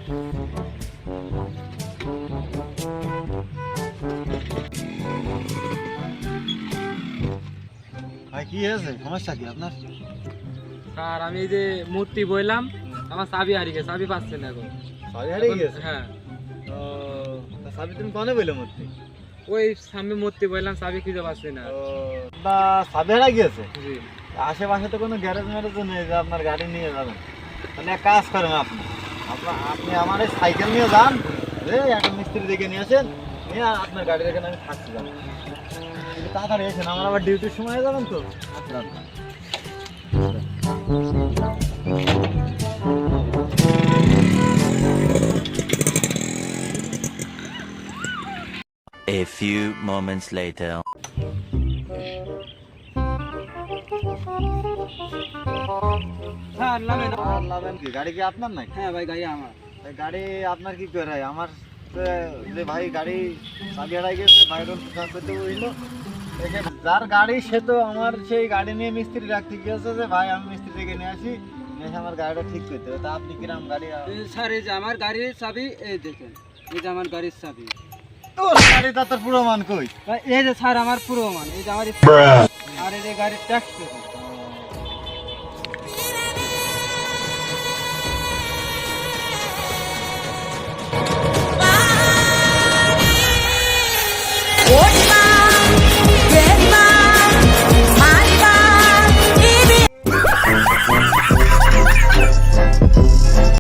ভাই কি হয়েছে, সমস্যা কি আপনার? স্যার আমি যে মূর্তি বইলাম, আমার চাবি হারিয়ে গেছে, চাবি পাচ্ছি না এখন। চাবি হারিয়ে গেছে? হ্যাঁ, ও, তা চাবি তুমি কনে বইলে মূর্তি? ওই সামনে মূর্তি বইলাম, চাবি খুঁজে পাচ্ছি না। ও, তা চাবি হারিয়ে গেছে? জি। আশেপাশে তো কোনো গ্যারেজ ম্যারেজও নেই যে আপনার গাড়ি নিয়ে যাবেন। তাহলে এক কাজ করেন, আপনি আমার এই সাইকেল নিয়ে যান, একটা মিস্ত্রি দেখে নিয়ে আসেন, নিয়ে আপনার গাড়ি রেখে আমি থাকতে যাবো। কিন্তু তাড়াতাড়ি এসেন, আমার আবার ডিউটির সময় হয়ে যাবেন তো। আপনার A few moments later. Sir নামেন। আর লাভেন কি, গাড়ি কি আপনার নাই? হ্যাঁ ভাই, গাড়ি আমার। এই গাড়ি আপনার কি করে? আমার তো যে ভাই গাড়ি চাবি হারাই গেছে, ভাইরল করতে বুঝলো, যার গাড়ি সে তো আমার সেই গাড়ি নিয়ে মিস্ত্রি রাখতে গিয়েছে যে ভাই আমি মিস্ত্রি থেকে নিয়ে আসি, নিয়ে এসে আমার গাড়িটা ঠিক করতে হবে। তা আপনি কিরম গাড়ি? স্যার এই যে আমার গাড়ির চাবি, এই দেখেন, এই যে আমার গাড়ির চাবি। তোর গাড়িটা তোর পুরো মান কই? এই যে স্যার আমার পুরো মান, এই যে আমার, আর এই যে গাড়ির ট্যাক্স।